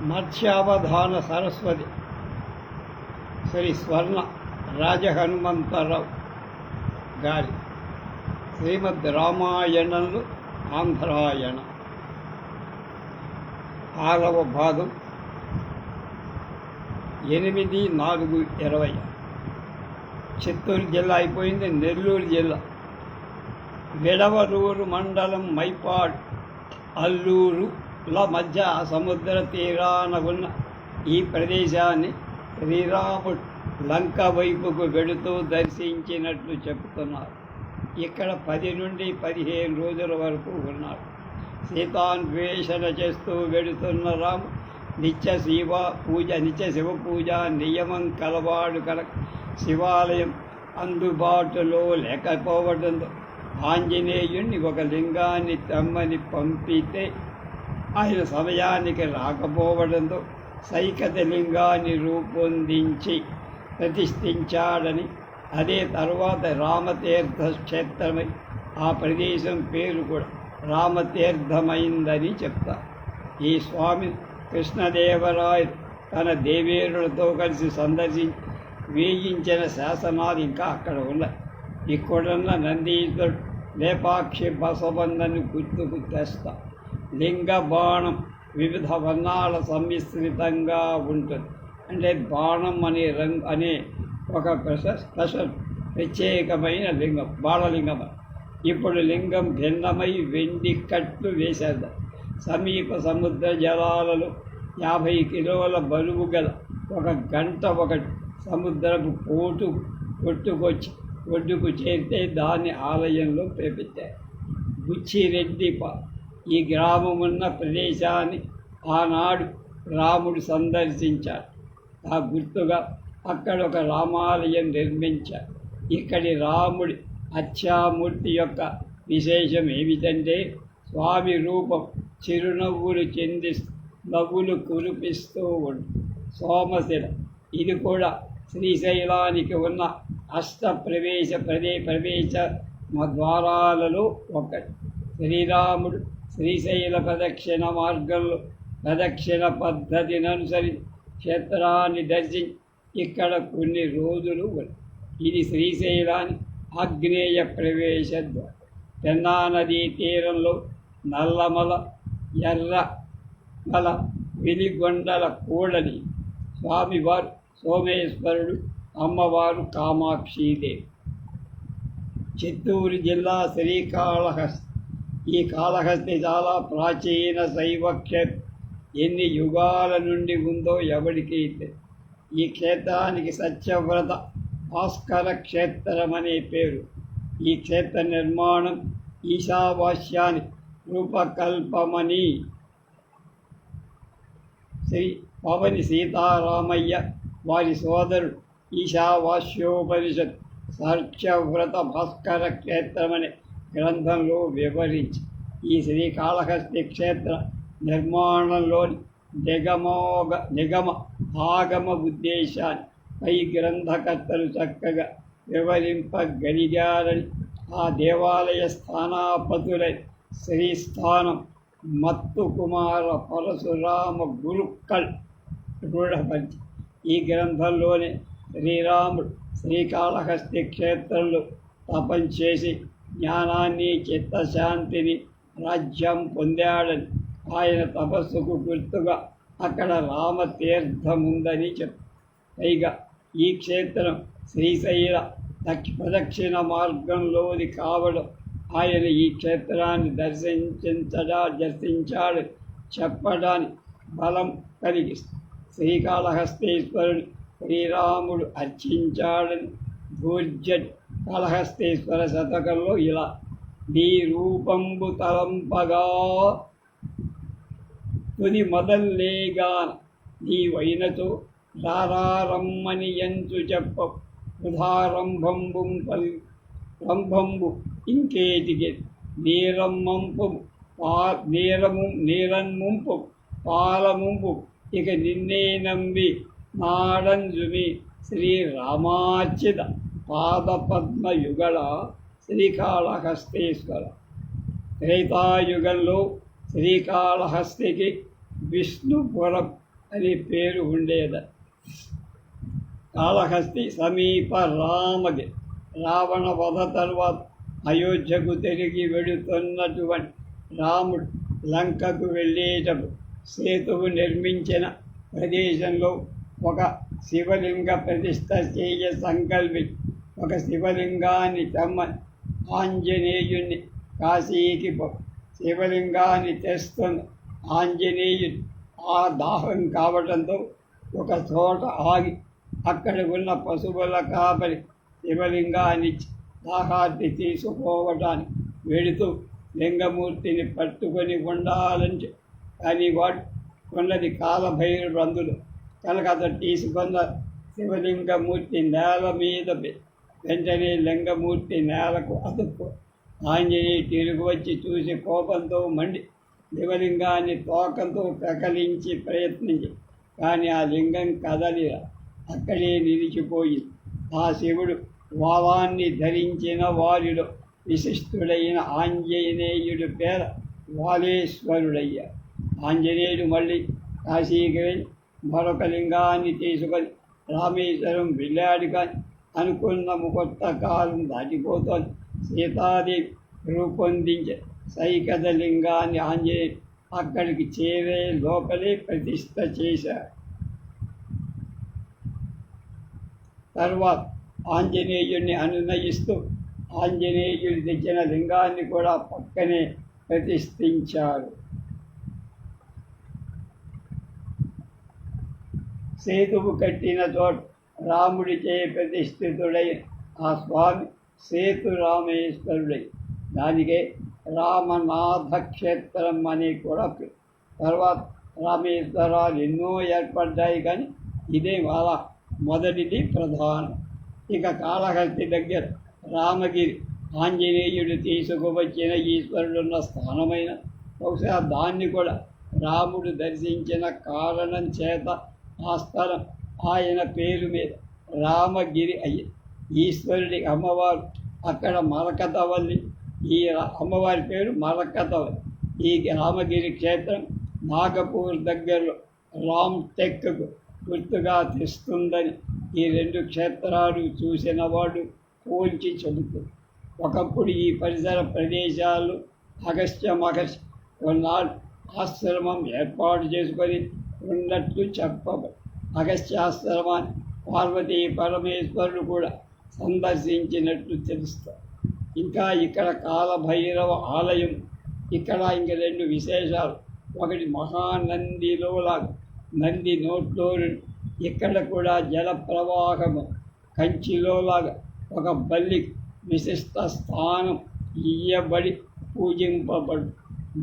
మత్స్యావధాన సరస్వతి శ్రీ స్వర్ణ రాజహనుమంతరావు గారి శ్రీమద్ రామాయణంలో ఆంధ్రాయణ 6వ భాగం 8/4/20. చిత్తూరు జిల్లా అయిపోయింది. నెల్లూరు జిల్లా విడవలూరు మండలం మైపాడు అల్లూరుల మధ్య సముద్ర తీరాన ఉన్న ఈ ప్రదేశాన్ని శ్రీరాముడు లంక వైపుకు వెడుతూ దర్శించినట్లు చెబుతున్నారు. ఇక్కడ 10 నుండి 15 రోజుల వరకు ఉన్నాడు. సీతాన్వేషణ చేస్తూ వెడుతున్న రాము నిత్య శివ పూజ నియమం కలవాడు కనుక శివాలయం అందుబాటులో లేకపోవడంతో ఆంజనేయుణ్ణి ఒక లింగాన్ని తెమ్మని పంపితే ఆయన సమయానికి రాకపోవడంతో సైకత లింగాన్ని రూపొందించి ప్రతిష్ఠించాడని, అదే తర్వాత రామతీర్థ క్షేత్రమై ఆ ప్రదేశం పేరు కూడా రామతీర్థమైందని చెప్తారు. ఈ స్వామి కృష్ణదేవరాయలు తన దేవేరులతో కలిసి సందర్శించి వేయించిన శాసనాలు ఇంకా అక్కడ ఉన్నాయి. ఇక్కడున్న నందీశ్వరుడు లేపాక్షి బసవన్నను గుర్తుకు తెస్తా. లింగ బాణం వివిధ వర్ణాల సమ్మిశ్రితంగా ఉంటుంది. అంటే బాణం అనే ఒక ప్రత్యేకమైన లింగం బాణలింగం. ఇప్పుడు లింగం భిన్నమై వెండి కట్లు వేసేద్దాం. సమీప సముద్ర జలాలలో 50 కిలోల బరువు గల ఒక గంట ఒకటి సముద్రపు కొట్టుకొచ్చి ఒడ్డుకు చేరితే దాన్ని ఆలయంలో పెట్టారు. బుచ్చిరెడ్డిప ఈ గ్రామం ఉన్న ప్రదేశాన్ని ఆనాడు రాముడు సందర్శించాడు. ఆ గుర్తుగా అక్కడ ఒక రామాలయం నిర్మించారు. ఇక్కడి రాముడి అచ్చామూర్తి యొక్క విశేషం ఏమిటంటే స్వామి రూపం చిరునవ్వులు నవ్వులు కురిపిస్తూ ఉంటుంది. సోమశిల ఇది కూడా శ్రీశైలానికి ఉన్న ప్రవేశ ద్వారాలలో ఒకటి. శ్రీరాముడు శ్రీశైల ప్రదక్షిణ మార్గంలో ప్రదక్షిణ పద్ధతిని అనుసరించి క్షేత్రాన్ని దర్శించి ఇక్కడ కొన్ని రోజులు ఉన్నాయి. ఇది శ్రీశైలాన్ని ఆగ్నేయ ప్రవేశ ద్వారం. పెన్నా నదీ తీరంలో నల్లమల ఎర్రమల వెలిగొండల కూడలి స్వామివారు సోమేశ్వరుడు, అమ్మవారు కామాక్షీదేవి. చిత్తూరు జిల్లా శ్రీకాళహస్తి. ఈ కాళహస్తి చాలా ప్రాచీన శైవ క్షేత్రం. ఎన్ని యుగాల నుండి ఉందో ఎవరికి తెలియదు. ఈ క్షేత్రానికి సత్యవ్రత భాస్కర క్షేత్రం అనే పేరు. ఈ క్షేత్ర నిర్మాణం ఈశావాస్యాన్ని రూపకల్పమని శ్రీ పవని సీతారామయ్య వారి సోదరుడు ఈశావాస్యోపనిషత్ సత్యవ్రత భాస్కర క్షేత్రమనే గ్రంథంలో వివరించి ఈ శ్రీకాళహస్తి క్షేత్ర నిర్మాణంలోని నిగమ ఆగమ ఉద్దేశాన్ని పై గ్రంథకర్తలు చక్కగా వివరింపగలిగారని, ఆ దేవాలయ స్థానాపతులై శ్రీస్థానం మత్తు కుమార పరశురామ గురుక్కల్ దృఢపరిచి ఈ గ్రంథంలోనే శ్రీరాముడు శ్రీకాళహస్తి క్షేత్రంలో తపం చేసి జ్ఞానాన్ని చిత్తశాంతిని రాజ్యం పొందాడని, ఆయన తపస్సుకు గుర్తుగా అక్కడ రామతీర్థముందని చెప్పారు. పైగా ఈ క్షేత్రం శ్రీశైల ప్రదక్షిణ మార్గంలోని కావడం ఆయన ఈ క్షేత్రాన్ని దర్శించాడు చెప్పడానికి బలం కలిగిస్తుంది. శ్రీకాళహస్తీశ్వరుని శ్రీరాముడు అర్చించాడని భూర్జట్ కాళహస్తీశ్వర శతకంలో ఇలా: నీ రూపంబు తలంపగా తుని మొదల్లేగాన నీ వైనతో రారమ్మని ఎంచు చెప్ప రంభంబు ఇంకేటికి నీరన్ముంపు పాలముంపు ఇక నిన్నే నంబి నాడంజుమి శ్రీరామార్చిత పాదపద్మయుగళ శ్రీకాళహస్తీశ్వర. త్రేతాయుగంలో శ్రీకాళహస్తికి విష్ణుపురం అని పేరు ఉండేది. కాళహస్తి సమీప రామగిరి. రావణ వధ తరువాత అయోధ్యకు తిరిగి వెడుతున్నటువంటి రాముడు లంకకు వెళ్ళేటప్పుడు సేతువు నిర్మించిన ప్రదేశంలో ఒక శివలింగ ప్రతిష్ఠ చేయ సంకల్పించి ఒక శివలింగాన్ని తెమ్మని ఆంజనేయుణ్ణి కాశీకి శివలింగాన్ని తెస్తున్న ఆంజనేయుడు ఆ దాహం కావడంతో ఒక చోట ఆగి అక్కడ ఉన్న పశువుల కాపరి శివలింగాన్ని దాహాన్ని తీసుకోవటానికి వెళుతూ లింగమూర్తిని పట్టుకొని ఉండాలని కానీ వాడు ఉన్నది కాలభైరవుడు అందులో కనుక అతను తీసుకున్న శివలింగమూర్తి నేల మీద వెంటనే లింగమూర్తి నేలకు అదుపు. ఆంజనేయుడు తిరిగి వచ్చి చూసి కోపంతో మండి శివలింగాన్ని తోకంతో పెకలించి ప్రయత్నించి కానీ ఆ లింగం కదలిరా అక్కడే నిలిచిపోయింది. ఆ శివుడు వావాన్ని ధరించిన వారిలో విశిష్టుడైన ఆంజనేయుడి పేర వాలేశ్వరుడయ్యాడు. ఆంజనేయుడు మళ్ళీ కాశీకి వెళ్ళి మరొక లింగాన్ని తీసుకొని రామేశ్వరం వెళ్ళాడు. కానీ అనుకున్న ముహూర్త కాలం దాటిపోతోంది. సీతాదేవి రూపొందించే సైకత లింగాన్ని ఆంజనేయుడు అక్కడికి చేరే లోపలే ప్రతిష్ఠ చేశాడు. తర్వాత ఆంజనేయుడిని అనునయిస్తూ ఆంజనేయుడు తెచ్చిన లింగాన్ని కూడా పక్కనే ప్రతిష్ఠించాడు. సేతువు కట్టిన చోట రాముడిచే ప్రతిష్ఠితుడై ఆ స్వామి సేతురామేశ్వరుడై దానికే రామనాథ క్షేత్రం అని కూడా. తర్వాత రామేశ్వరాలు ఎన్నో ఏర్పడ్డాయి కానీ ఇదే వాళ్ళ మొదటిది ప్రధానం. ఇక కాళహస్తి దగ్గర రామగిరి ఆంజనేయుడు తీసుకువచ్చిన ఈశ్వరుడున్న స్థానమైన బహుశా దాన్ని కూడా రాముడు దర్శించిన కారణం చేత ఆ స్థలం ఆయన పేరు మీద రామగిరి అయ్యింది. ఈశ్వరుడి అమ్మవారు అక్కడ మరకతవల్లి. ఈ అమ్మవారి పేరు మరకతవల్లి. ఈ రామగిరి క్షేత్రం నాగపూర్ దగ్గరలో రామ్ టెక్కు గుర్తుగా తెస్తుందని ఈ రెండు క్షేత్రాలు చూసిన వాడు పోల్చి చెబుతుంది. ఒకప్పుడు ఈ పరిసర ప్రదేశాలు అగస్త్య మహర్షి కొన్నాళ్ళు ఆశ్రమం ఏర్పాటు చేసుకొని ఉన్నట్లు చెప్పబడి అగస్త్యాశ్రమాన్ని పార్వతీ పరమేశ్వరుడు కూడా సందర్శించినట్లు తెలుస్తారు. ఇంకా ఇక్కడ కాలభైరవ ఆలయం. ఇక్కడ ఇంక రెండు విశేషాలు. ఒకటి మహానందిలో లాగా నంది నోట్లో ఇక్కడ కూడా జల ప్రవాహము కంచిలోలాగా ఒక బల్లి విశిష్ట స్థానం ఇయ్యబడి పూజింపబడు.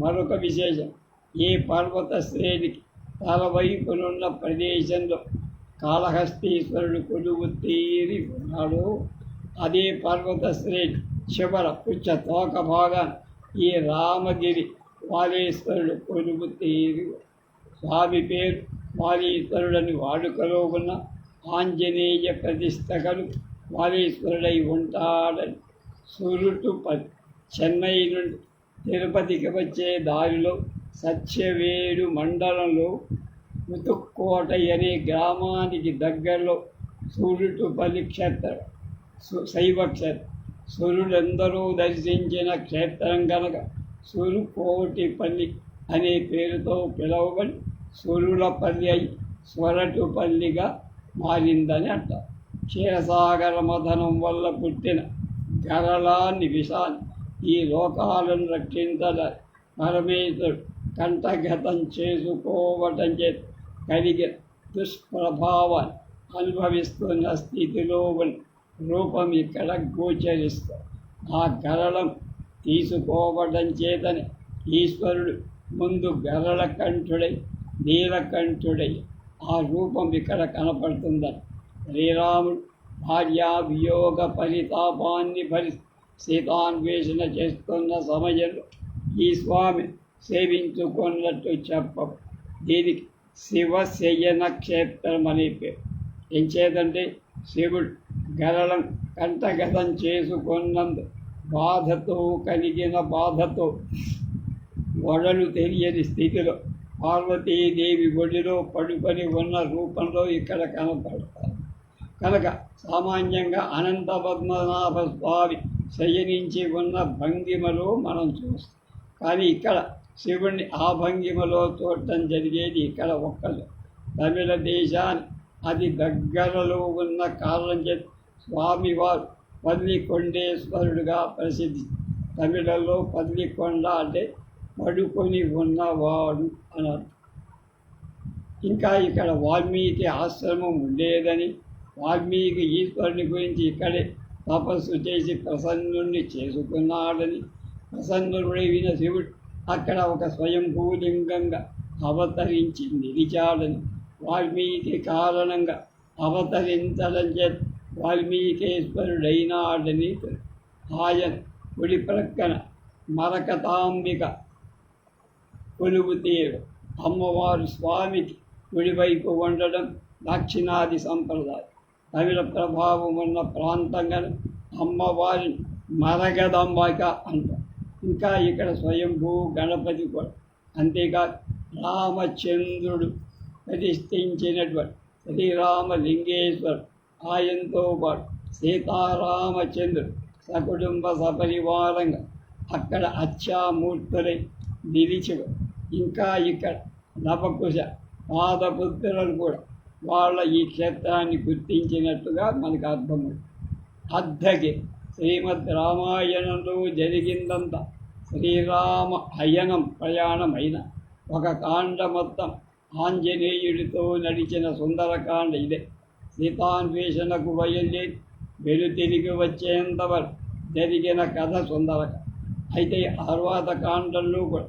మరొక విశేషం, ఏ పర్వత శ్రేణికి తలవైపునున్న ప్రదేశంలో కాళహస్తీశ్వరుడు కొలువు తీరి ఉన్నాడో అదే పర్వత శ్రేణి చివర పుచ్చ తోక భాగాన ఈ రామగిరి వాలేశ్వరుడు కొలువు తీరి. స్వామి పేరు వాలీశ్వరుడని వాడుకలో ఉన్న ఆంజనేయ ప్రతిష్టకలు వాలీశ్వరుడై ఉంటాడని. సురుటుపల్లి చెన్నై నుండి తిరుపతికి వచ్చే దారిలో సత్యవేడు మండలంలో ముతుక్కోట అనే గ్రామానికి దగ్గరలో సురుటుపల్లి క్షేత్రం శైవ క్షేత్రం. సురులందరూ దర్శించిన క్షేత్రం కనుక సురుకోటిపల్లి అనే పేరుతో పిలువబడి సురులపల్లి అయి స్వరటుపల్లిగా మారిందని అంటారు. క్షీరసాగర మథనం వల్ల పుట్టిన గరళాన్ని విషాన్ని ఈ లోకాలను రక్షించడానికి పరమేశ్వరుడు కంఠగతం చేసుకోవటం చేత కలిగిన దుష్ప్రభావాన్ని అనుభవిస్తున్న స్థితిలో రూపం ఇక్కడ గోచరిస్తారు. ఆ గరళం తీసుకోవటం చేతనే ఈశ్వరుడు ముందు గరళ కంఠుడై నీలకంఠుడై ఆ రూపం ఇక్కడ కనపడుతుందని. శ్రీరాముడు భార్యా వియోగ పరితాపాన్ని సీతాన్వేషణ చేస్తున్న సమయంలో ఈ స్వామి సేవించుకున్నట్టు చెప్ప. దీనికి శివశయన క్షేత్రం అనే పేరు. ఏం చేతంటే శివుడు గరళం కంఠగతం చేసుకున్నందు కలిగిన బాధతో వడలు తెలియని స్థితిలో పార్వతీదేవి ఒడిలో పడుకొని ఉన్న రూపంలో ఇక్కడ కనపడతారు కనుక సామాన్యంగా అనంత పద్మనాభ స్వామి శయనించి ఉన్న భంగిమలో మనం చూస్తాం. కానీ ఇక్కడ శివుణ్ణి ఆ భంగిమలో చూడటం జరిగేది ఇక్కడ ఒక్కరు. తమిళ దేశాన్ని అతి దగ్గరలో ఉన్న కారణం చేత స్వామివారు పల్లికొండేశ్వరుడుగా ప్రసిద్ధి. తమిళంలో పల్లికొండ అంటే పడుకొని ఉన్నవాడు అని అర్థం. ఇంకా ఇక్కడ వాల్మీకి ఆశ్రమం ఉండేదని, వాల్మీకి ఈశ్వరుని గురించి ఇక్కడే తపస్సు చేసి ప్రసన్నుణ్ణి చేసుకున్నాడని, ప్రసన్నుడైన శివుడు అక్కడ ఒక స్వయంభూలింగంగా అవతరించి నిలిచాడని, వాల్మీకి కారణంగా అవతరించడం చేత వాల్మీకేశ్వరుడైనాడని ఆయన కుడి ప్రక్కన మరకతాంబిక కొలువు తీరు అమ్మవారు స్వామికి కుడివైపు ఉండడం దక్షిణాది సంప్రదాయం. తమిళ ప్రభావం ఉన్న ప్రాంతంగా అమ్మవారిని మరగదంబిక అంటారు. ఇంకా ఇక్కడ స్వయంభూ గణపతి కూడా. అంతేకాదు రామచంద్రుడు ప్రతిష్ఠించినటువంటి శ్రీరామలింగేశ్వరు, ఆయనతో పాటు సీతారామచంద్రుడు సకుటుంబ సపరివారంగా అక్కడ అచ్చామూర్తులై నిలిచి. ఇంకా ఇక్కడ నవకుశ పాదపుత్రులను కూడా వాళ్ళ ఈ క్షేత్రాన్ని గుర్తించినట్టుగా మనకు అర్థమవుతుంది. అద్దకి శ్రీమద్ రామాయణంలో జరిగిందంతా శ్రీరామ అయనం ప్రయాణమైన ఒక కాండ మొత్తం ఆంజనేయుడితో నడిచిన సుందరకాండ ఇదే. సీతాన్వేషణకు బయలుదేరి వెలుతిరిగి వచ్చేంతవరకు జరిగిన కథ సుందరకాండ. అయితే తర్వాత కాండంలో కూడా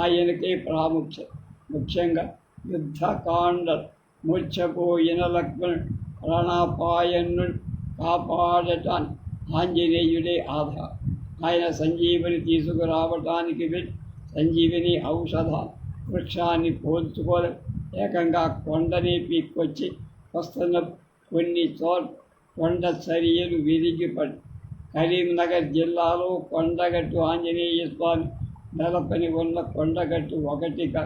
ఆయనకే ప్రాముఖ్యం. ముఖ్యంగా యుద్ధకాండలు మూర్ఛపోయిన లక్ష్మణుడు ప్రాణాపాయను కాపాడటానికి ఆంజనేయుడే ఆధారం. ఆయన సంజీవిని తీసుకురావటానికి వెళ్ళి సంజీవిని ఔషధాలు వృక్షాన్ని పోల్చుకోలే ఏకంగా కొండని పీక్కొచ్చి వస్తున్న కొన్ని చోట్ల కొండ చర్యలు విరిగిపడి కరీంనగర్ జిల్లాలో కొండగట్టు ఆంజనేయ స్వామి నెలపని ఉన్న కొండగట్టు ఒకటిగా,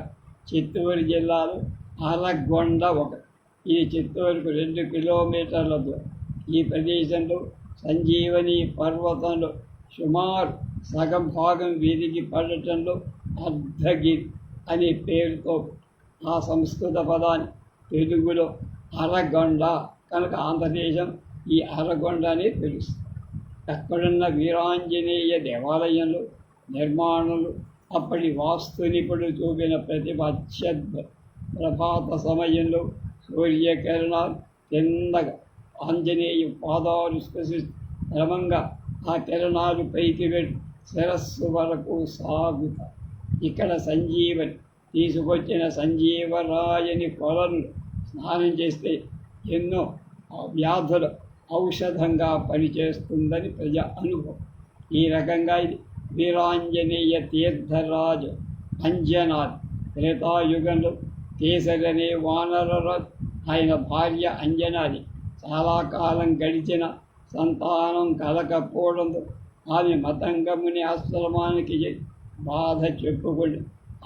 చిత్తూరు జిల్లాలో అరగొండ ఒకటి. ఇది చిత్తూరుకు 2 కిలోమీటర్ల దూరం. ఈ ప్రదేశంలో సంజీవని పర్వతంలో సుమారు సగం భాగం విరిగి పడటంలో అర్ధగిరి అనే పేరుతో ఆ సంస్కృత పదాన్ని తెలుగులో అరగొండ కనుక ఆంధ్రదేశం ఈ అరగొండ అని తెలుస్తుంది. అక్కడున్న వీరాంజనేయ దేవాలయంలో నిర్మాణాలు అప్పటి వాస్తు నిపుణులు చూపిన ప్రతిభ అత్యద్భుతం. ప్రభాత సమయంలో సూర్యకిరణాలు కిందగా ఆంజనేయ పాదాలు స్పృశిస్తూ క్రమంగా ఆ కిరణాలు పైకి వెళ్ళి శిరస్సు వరకు సాగుతాయి. ఇక్కడ సంజీవని తీసుకొచ్చిన సంజీవరాయని కొలను స్నానం చేస్తే ఎన్నో వ్యాధుల ఔషధంగా పనిచేస్తుందని ప్రజా అనుభవం. ఈ రకంగా ఇది వీరాంజనేయ తీర్థరాజు అంజనాథ్. త్రేతాయుగంలో కేసరనే వానరరాజు ఆయన భార్య అంజనాది చాలా కాలం గడిచిన సంతానం కలకపోవడంతో ఆమె మతంగముని ఆశ్రమానికి బాధ చెప్పుకొని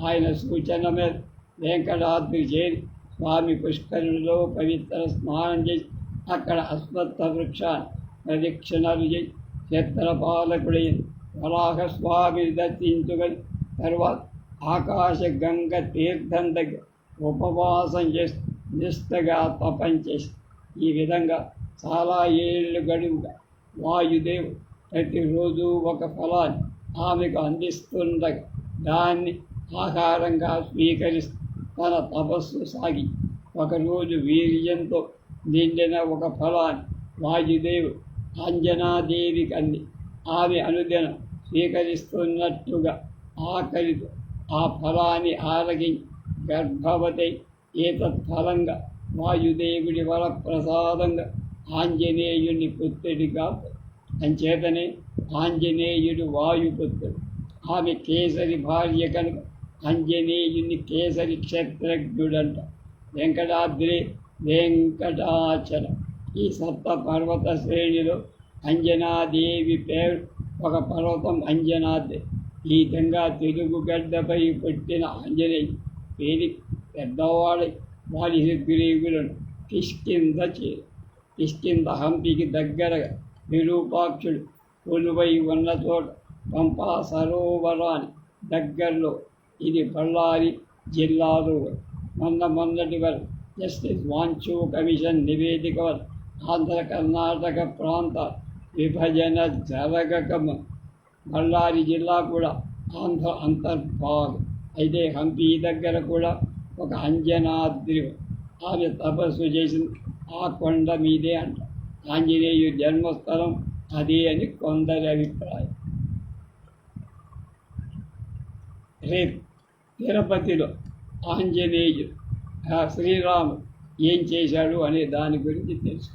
ఆయన సూచన మీద వెంకటాద్రి చేరి స్వామి పుష్కరునిలో పవిత్ర స్నానం చేసి అక్కడ అశ్వత్థ వృక్షాన్ని ప్రదక్షిణలు చేసి క్షేత్రపాలకుడైన వరాహస్వామిని దర్శించుకొని తర్వాత ఆకాశ గంగ తీర్థం దగ్గర ఉపవాసం చేసి నిష్టగా తపం చేసి ఈ విధంగా చాలా ఏళ్ళు గడువుగా వాయుదేవుడు ప్రతిరోజు ఒక ఫలాన్ని ఆమెకు అందిస్తుండగా దాన్ని ఆహారంగా స్వీకరిస్తూ తన తపస్సు సాగి ఒకరోజు వీర్యంతో నిండిన ఒక ఫలాన్ని వాయుదేవుడు అంజనాదేవికి అంది. ఆమె అనుదినం స్వీకరిస్తున్నట్టుగా ఆకలితో ఆ ఫలాన్ని ఆరగించి గర్భవతి ఏతత్ఫలంగా వాయుదేవుడి వరప్రసాదంగా ఆంజనేయుని పుత్రుడిగా అంచేతనే ఆంజనేయుడు వాయుపుత్రుడు. ఆమె కేసరి భార్య కనుక ఆంజనేయుని కేసరి క్షేత్రజ్ఞుడంట. వెంకటాద్రి వెంకటాచలం ఈ సప్త పర్వత శ్రేణిలో అంజనాదేవి పేరు ఒక పర్వతం అంజనాద్రి. ఈ విధంగా తెలుగు గడ్డపై పుట్టిన ఆంజనేయుడు పేరి పెద్దవాడై వారి సుగ్రీవులను కిష్కింద హంపికి దగ్గరగా విరూపాక్షుడు కొలువై ఉన్న చోట పంపా సరోవరానికి దగ్గరలో ఇది బళ్ళారి జిల్లాలో మొన్నటి వరకు జస్టిస్ వాంచూ కమిషన్ నివేదిక వల్ల ఆంధ్ర కర్ణాటక ప్రాంత విభజన జరగక బళ్ళారి జిల్లా కూడా ఆంధ్ర అంతర్భాగం. అయితే హంపి దగ్గర కూడా ఒక అంజనాద్రి ఆమె తపస్సు చేసింది ఆ కొండ మీదే అంట. ఆంజనేయుడి జన్మస్థలం అదే అని కొందరి అభిప్రాయం. రేపు తిరుపతిలో ఆంజనేయుడు శ్రీరాముడు ఏం చేశాడు అనే దాని గురించి తెలుసు.